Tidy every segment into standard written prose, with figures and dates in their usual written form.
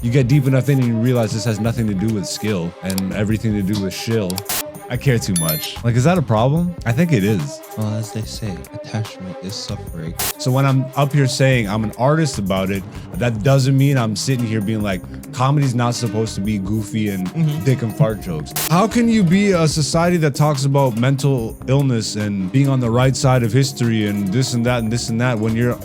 You get deep enough in and you realize this has nothing to do with skill and everything to do with shill. I care too much. Like, is that a problem? I think it is. Well, as they say, attachment is suffering. So when I'm up here saying I'm an artist about it, that doesn't mean I'm sitting here being like, comedy's not supposed to be goofy and dick and fart jokes. How can you be a society that talks about mental illness and being on the right side of history and this and that and this and that when you're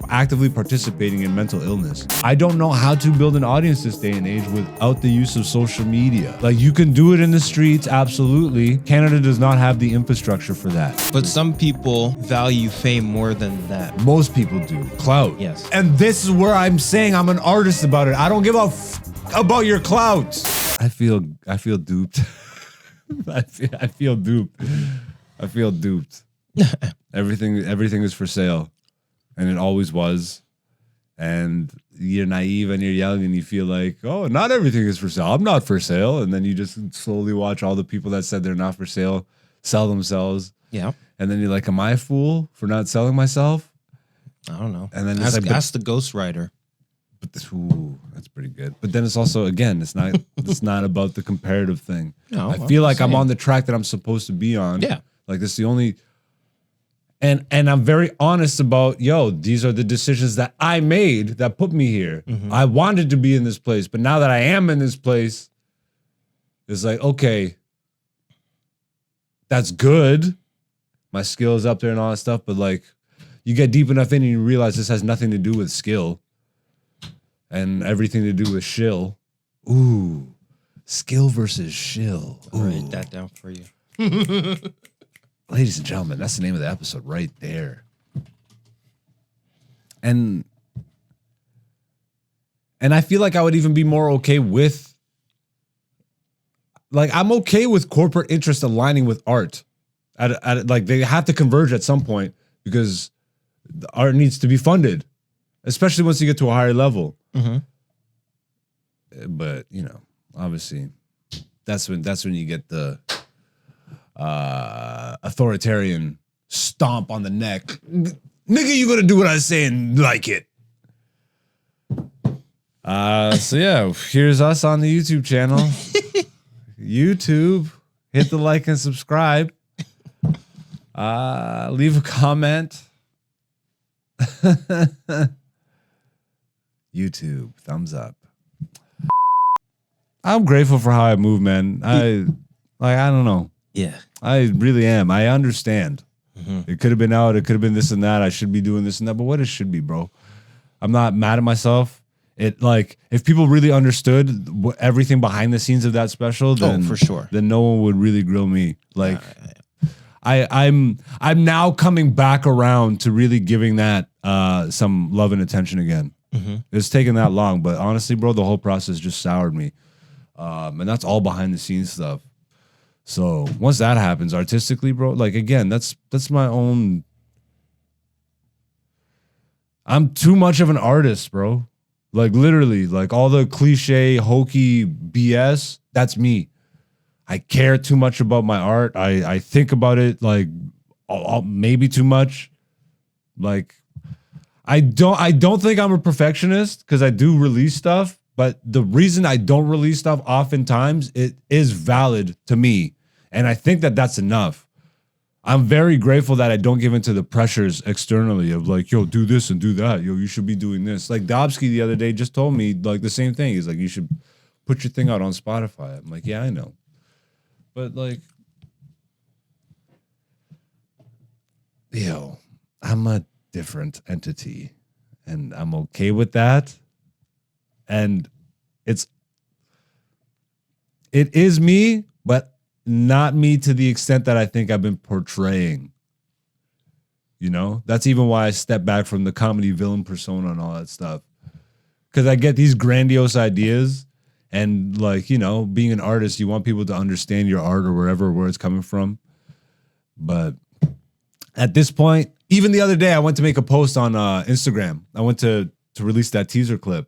actively participating in mental illness? I don't know how to build an audience this day and age without the use of social media. Like, you can do it in the streets, absolutely. Canada does not have the infrastructure for that. But some people value fame more than that. Most people do. Clout. Yes. And this is where I'm saying I'm an artist about it. I don't give a about your clout. I feel duped. I feel duped. I feel duped. Everything is for sale. And it always was. And you're naive and you're young and you feel like, oh, not everything is for sale. I'm not for sale. And then you just slowly watch all the people that said they're not for sale sell themselves. Yeah. And then you're like, am I a fool for not selling myself? I don't know. And then it's ask the ghostwriter. But this, ooh, that's pretty good. But then it's also, again, it's not about the comparative thing. No, I feel like I'm on the track that I'm supposed to be on. Yeah. Like, this is the only... And I'm very honest about, yo, these are the decisions that I made that put me here. I wanted to be in this place, but now that I am in this place, it's like, okay, that's good. My skill is up there and all that stuff, but like, you get deep enough in and you realize this has nothing to do with skill and everything to do with shill. Ooh, skill versus shill. I'll write that down for you. Ladies and gentlemen, that's the name of the episode right there. And I feel like I would even be more okay with, like, I'm okay with corporate interest aligning with art. Like, they have to converge at some point because the art needs to be funded, especially once you get to a higher level. But, you know, obviously, that's when you get the authoritarian stomp on the neck. Nigga, you gonna do what I say and like it. So yeah, here's us on the YouTube channel. YouTube, hit the like and subscribe. Leave a comment. YouTube, thumbs up. I'm grateful for how I move, man. I don't know. Yeah. I really am. I understand. It could have been out. It could have been this and that. I should be doing this and that. But what it should be, bro. I'm not mad at myself. It, like, if people really understood everything behind the scenes of that special, then for sure, then no one would really grill me. Like, I'm now coming back around to really giving that some love and attention again. It's taken that long, but honestly, bro, the whole process just soured me, and that's all behind the scenes stuff. So once that happens artistically, bro, like, again, that's my own. I'm too much of an artist, bro. Like, literally, like, all the cliche, hokey BS, that's me. I care too much about my art. I think about it, like, maybe too much. Like, I don't think I'm a perfectionist because I do release stuff. But the reason I don't release stuff oftentimes, it is valid to me. And I think that that's enough. I'm very grateful that I don't give into the pressures externally of like, yo, do this and do that. Yo, you should be doing this. Like, Dobsky the other day just told me like the same thing. He's like, you should put your thing out on Spotify. I'm like, yeah, I know. But like, yo, I'm a different entity and I'm okay with that. And it is me, but not me to the extent that I think I've been portraying. You know, that's even why I step back from the comedy villain persona and all that stuff. Because I get these grandiose ideas and, like, you know, being an artist, you want people to understand your art or where it's coming from. But at this point, even the other day, I went to make a post on Instagram. I went to release that teaser clip.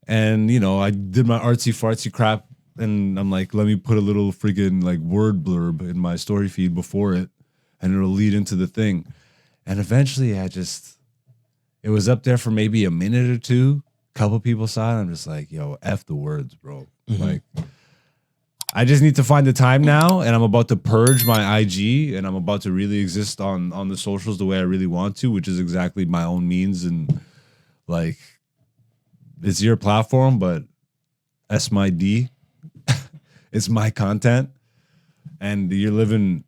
And, you know, I did my artsy fartsy crap. And I'm like, let me put a little freaking like word blurb in my story feed before it, and it'll lead into the thing. And eventually it was up there for maybe a minute or two, couple people saw it. I'm just like, yo, F the words, bro. Mhm. Like, I just need to find the time now, and I'm about to purge my IG, and I'm about to really exist on the socials the way I really want to, which is exactly my own means, and like, it's your platform, but that's my D. It's my content, and you're living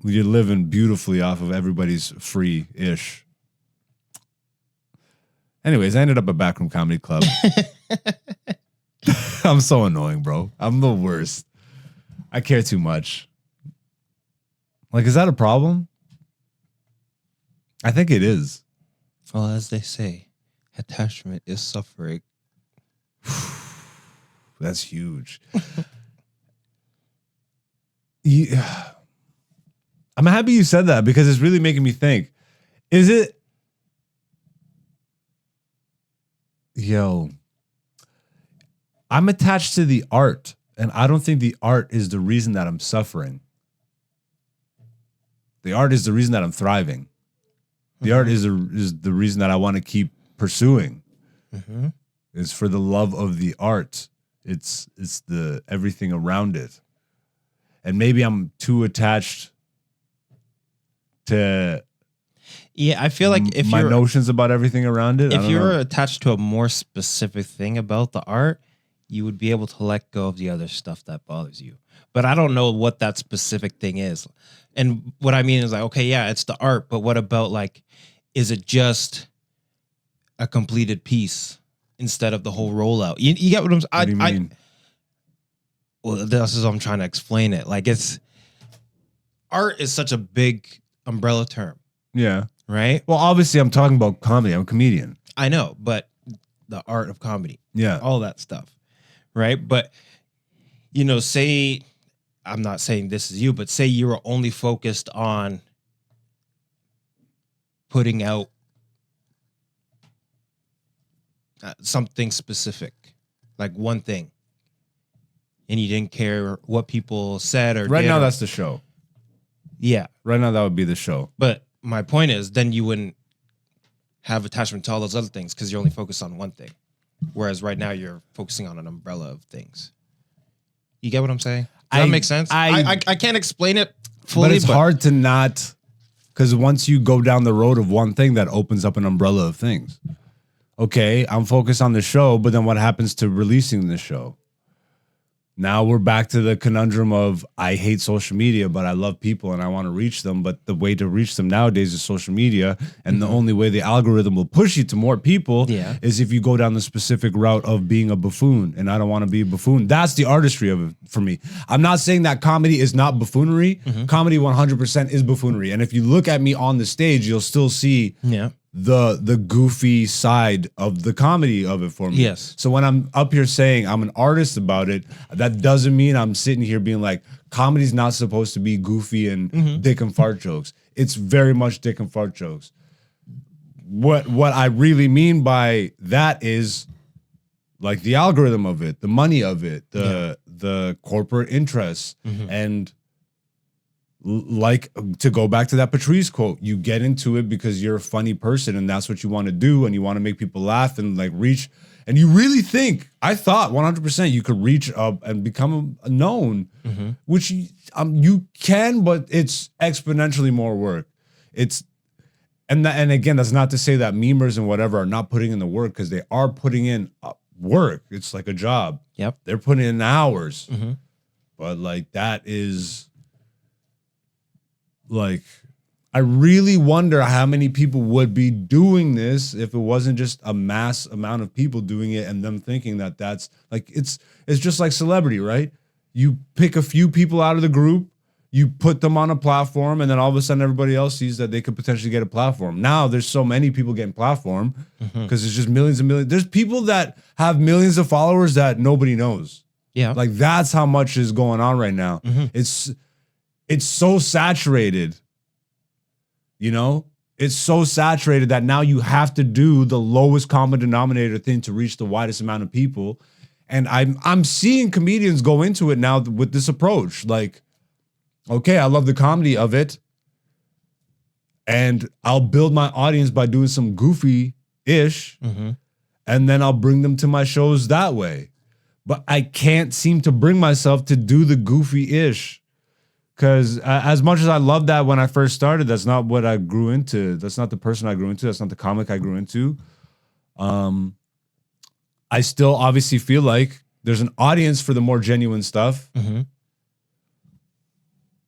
beautifully off of everybody's free-ish. Anyways, I ended up at Backroom Comedy Club. I'm so annoying, bro. I'm the worst. I care too much. Like, is that a problem? I think it is. Well, as they say, attachment is suffering. That's huge. I'm happy you said that because it's really making me think. Is it? Yo, I'm attached to the art, and I don't think the art is the reason that I'm suffering. The art is the reason that I'm thriving. The art is the reason that I want to keep pursuing. It's for the love of the art. It's the everything around it. And maybe I'm too attached to I feel like if my you're notions about everything around it. if you're attached to a more specific thing about the art, you would be able to let go of the other stuff that bothers you. But I don't know what that specific thing is. And what I mean is like, okay, yeah, it's the art, but what about like, is it just a completed piece instead of the whole rollout? You get what I'm saying? What do you mean? Well, this is how I'm trying to explain it. Like, it's art is such a big umbrella term, Yeah. right? Well, obviously, I'm talking about comedy. I'm a comedian. I know, but the art of comedy, Yeah. all that stuff, right? But, say, I'm not saying this is you, but say you were only focused on putting out something specific, like one thing, and you didn't care what people said or Right did now, or- that's the show. yeah. Right now, that would be the show. But my point is, then you wouldn't have attachment to all those other things because you're only focused on one thing. Whereas right now you're focusing on an umbrella of things. You get what I'm saying? Does that make sense? I can't explain it fully, But it's hard to not, because once you go down the road of one thing, that opens up an umbrella of things. Okay, I'm focused on the show, but then what happens to releasing the show? Now we're back to the conundrum of I hate social media, but I love people and I want to reach them. But the way to reach them nowadays is social media. And the only way the algorithm will push you to more people is if you go down the specific route of being a buffoon. And I don't want to be a buffoon. That's the artistry of it for me. I'm not saying that comedy is not buffoonery. Comedy 100% is buffoonery. And if you look at me on the stage, you'll still see the goofy side of the comedy of it for me. Yes. So when I'm up here saying I'm an artist about it, that doesn't mean I'm sitting here being like, comedy's not supposed to be goofy and dick and fart jokes. It's very much dick and fart jokes. What I really mean by that is like the algorithm of it, the money of it, the corporate interests, and like, to go back to that Patrice quote, you get into it because you're a funny person and that's what you want to do, and you want to make people laugh and like reach, and you really think, I thought 100% you could reach up and become known, which you can, but it's exponentially more work. And again, that's not to say that memers and whatever are not putting in the work, because they are putting in work. It's like a job. Yep. They're putting in hours. But like, that is like, I really wonder how many people would be doing this if it wasn't just a mass amount of people doing it and them thinking that that's like, it's just like celebrity, right? You pick a few people out of the group, you put them on a platform, and then all of a sudden everybody else sees that they could potentially get a platform. Now there's so many people getting platform because it's just millions and millions. There's people that have millions of followers that nobody knows. Yeah. Like, that's how much is going on right now. It's so saturated, it's so saturated that now you have to do the lowest common denominator thing to reach the widest amount of people. And I'm seeing comedians go into it now with this approach. Like, okay, I love the comedy of it, and I'll build my audience by doing some goofy-ish. And and then I'll bring them to my shows that way. But I can't seem to bring myself to do the goofy-ish. Because as much as I loved that when I first started, that's not what I grew into. That's not the person I grew into. That's not the comic I grew into. I still obviously feel like there's an audience for the more genuine stuff. Mm-hmm.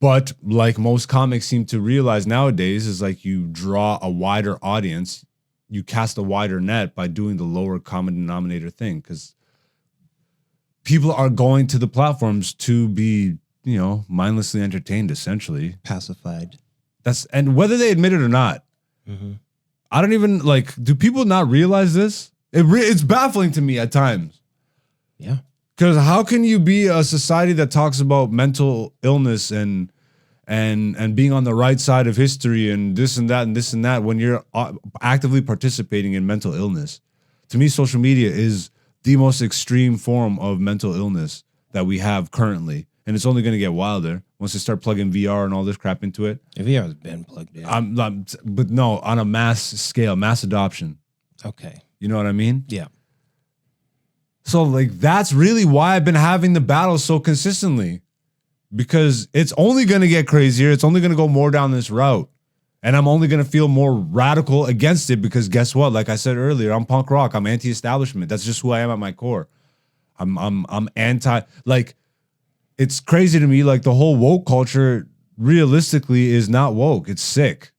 But like most comics seem to realize nowadays is like you draw a wider audience. You cast a wider net by doing the lower common denominator thing. Because people are going to the platforms to be, you know, mindlessly entertained, essentially. Pacified. And whether they admit it or not, I don't even like, do people not realize this? It's baffling to me at times. Yeah. Because how can you be a society that talks about mental illness and being on the right side of history and this and that and this and that when you're actively participating in mental illness? To me, social media is the most extreme form of mental illness that we have currently. And it's only going to get wilder once they start plugging VR and all this crap into it. VR has been plugged in. But no, on a mass scale, mass adoption. Okay. You know what I mean? Yeah. So like that's really why I've been having the battle so consistently, because it's only going to get crazier. It's only going to go more down this route. And I'm only going to feel more radical against it because guess what? Like I said earlier, I'm punk rock. I'm anti-establishment. That's just who I am at my core. I'm anti, like, it's crazy to me. Like the whole woke culture realistically is not woke. It's sick.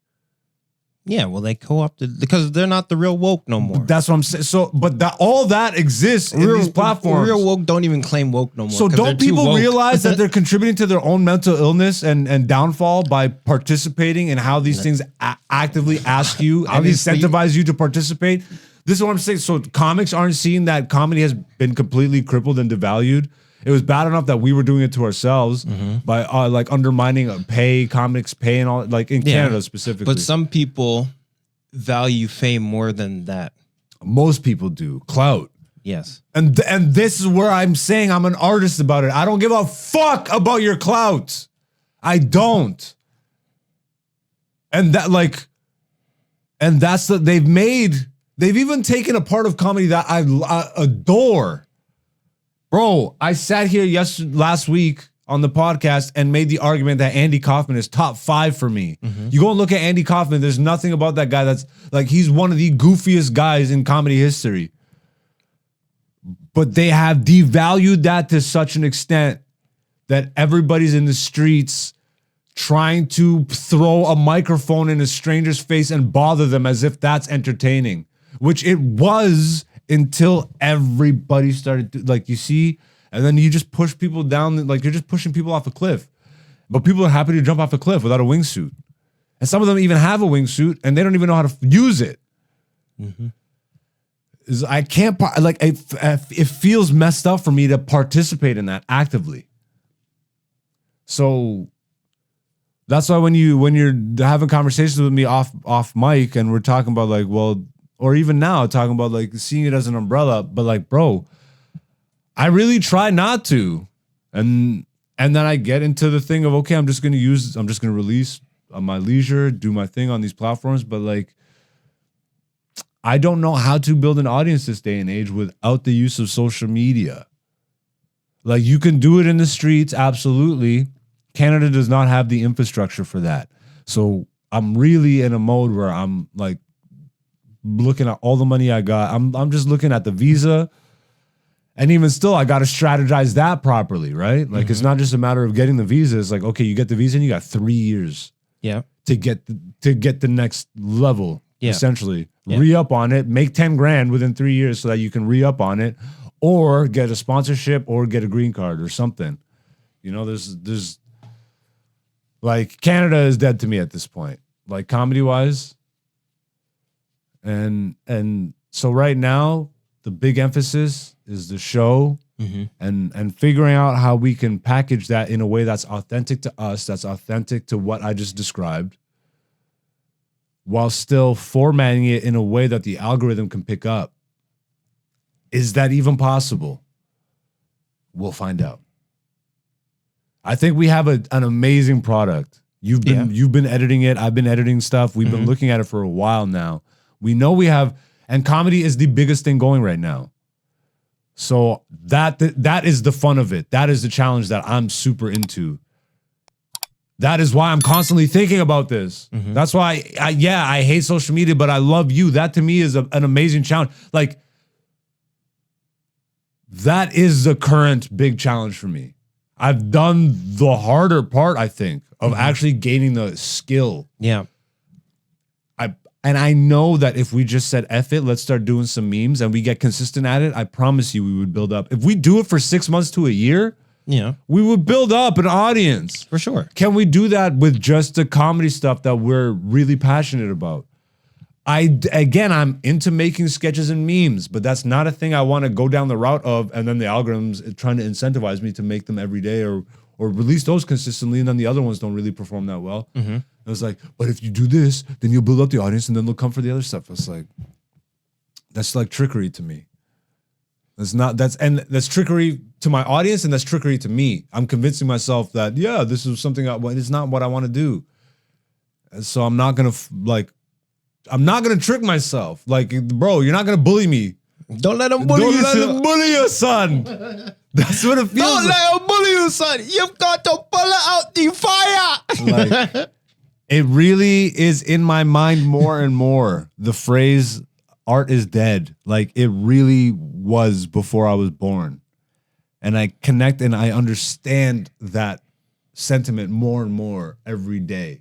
Yeah, well, they co-opted because they're not the real woke no more. That's what I'm saying. So, but all that exists in these platforms. Real woke don't even claim woke no more. So don't people realize that they're contributing to their own mental illness and downfall by participating in how these things actively ask you and incentivize you to participate? This is what I'm saying. So comics aren't seeing that comedy has been completely crippled and devalued. It was bad enough that we were doing it to ourselves by like undermining comics pay and all, like in Canada specifically. But some people value fame more than that. Most people do. Clout. Yes. And this is where I'm saying I'm an artist about it. I don't give a fuck about your clout. I don't. And that's they've even taken a part of comedy that I adore. Bro, I sat here last week on the podcast and made the argument that Andy Kaufman is top 5 for me. You go and look at Andy Kaufman, there's nothing about that guy that's like, he's one of the goofiest guys in comedy history. But they have devalued that to such an extent that everybody's in the streets trying to throw a microphone in a stranger's face and bother them as if that's entertaining, which it was until everybody started to, like, you see, and then you just push people down, like you're just pushing people off a cliff. But people are happy to jump off a cliff without a wingsuit. And some of them even have a wingsuit and they don't even know how to use it. I can't, like, it feels messed up for me to participate in that actively. So that's why when you're having conversations with me off mic and we're talking about like, well, or even now talking about like seeing it as an umbrella, but like, bro, I really try not to. And then I get into the thing of, okay, I'm just going to release on my leisure, do my thing on these platforms. But like, I don't know how to build an audience this day and age without the use of social media. Like you can do it in the streets. Absolutely. Canada does not have the infrastructure for that. So I'm really in a mode where I'm like, looking at all the money I got. I'm just looking at the visa. And even still, I got to strategize that properly, right? Like, it's not just a matter of getting the visa. It's like, okay, you get the visa and you got 3 years to get the next level, essentially. Re-up on it, make 10 grand within 3 years so that you can re-up on it or get a sponsorship or get a green card or something. You know, there's like, Canada is dead to me at this point. Like, comedy-wise. And so right now, the big emphasis is the show and figuring out how we can package that in a way that's authentic to us, that's authentic to what I just described, while still formatting it in a way that the algorithm can pick up. Is that even possible? We'll find out. I think we have an amazing product. You've been editing it. I've been editing stuff. We've been looking at it for a while now. We know we have, And comedy is the biggest thing going right now. So that is the fun of it. That is the challenge that I'm super into. That is why I'm constantly thinking about this. That's why I hate social media, but I love you. That to me is an amazing challenge. Like, that is the current big challenge for me. I've done the harder part, I think, of actually gaining the skill. Yeah. And I know that if we just said F it, let's start doing some memes and we get consistent at it, I promise you we would build up. If we do it for 6 months to a year, Yeah. we would build up an audience. For sure. Can we do that with just the comedy stuff that we're really passionate about? I'm into making sketches and memes, but that's not a thing I want to go down the route of, and then the algorithms trying to incentivize me to make them every day or release those consistently, and then the other ones don't really perform that well. It was like, but if you do this, then you'll build up the audience, and then they'll come for the other stuff. It's like, that's like trickery to me. That's trickery to my audience, and that's trickery to me. I'm convincing myself that this is something it's not what I want to do. And so I'm not gonna trick myself. Like, bro, you're not gonna bully me. Don't let them bully you, Don't let son. them bully you, son. That's what it feels Don't like. let them bully you, son. You've got to pull out the fire. Like, it really is in my mind more and more. The phrase art is dead. Like, it really was before I was born. And I connect and I understand that sentiment more and more every day.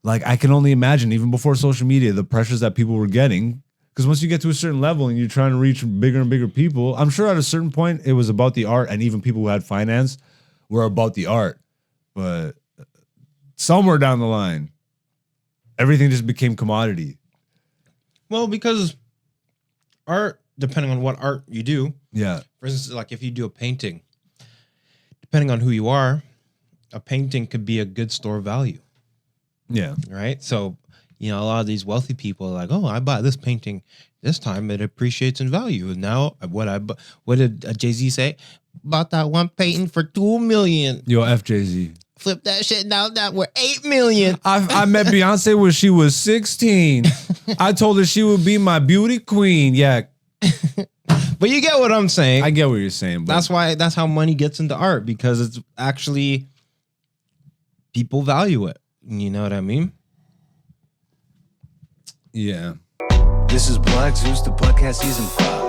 Like, I can only imagine, even before social media, the pressures that people were getting. Because once you get to a certain level and you're trying to reach bigger and bigger people, I'm sure at a certain point it was about the art, and even people who had finance were about the art. But somewhere down the line, everything just became commodity. Well, because art, depending on what art you do, Yeah. for instance, like if you do a painting, depending on who you are, a painting could be a good store of value. Yeah. Right? So, a lot of these wealthy people are like, oh, I bought this painting. This time it appreciates in value. And now what did Jay-Z say? Bought that one painting for $2 million. Yo, FJZ. Flip that shit down that we're $8 million. I met Beyonce when she was 16. I told her she would be my beauty queen. Yeah. But you get what I'm saying. I get what you're saying. But That's how money gets into art, because it's actually people value it. You know what I mean? yeah. This is Black Zeus, the podcast season 5.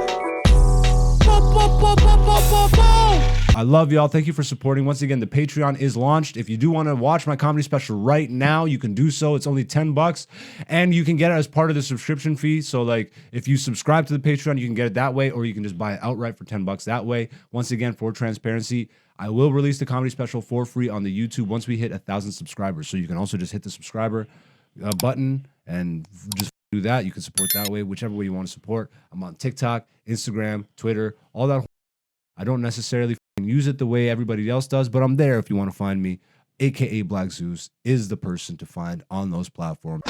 I love y'all. Thank you for supporting. Once again, the Patreon is launched. If you do want to watch my comedy special right now, you can do so. It's only $10, and you can get it as part of the subscription fee. So, like, if you subscribe to the Patreon, you can get it that way, or you can just buy it outright for $10 that way. Once again, for transparency, I will release the comedy special for free on the YouTube once we hit 1,000 subscribers. So you can also just hit the subscriber button and just do that. You can support that way, whichever way you want to support. I'm on TikTok, Instagram, Twitter, all that. I don't necessarily use it the way everybody else does, but I'm there if you want to find me. AKA Black Zeus is the person to find on those platforms.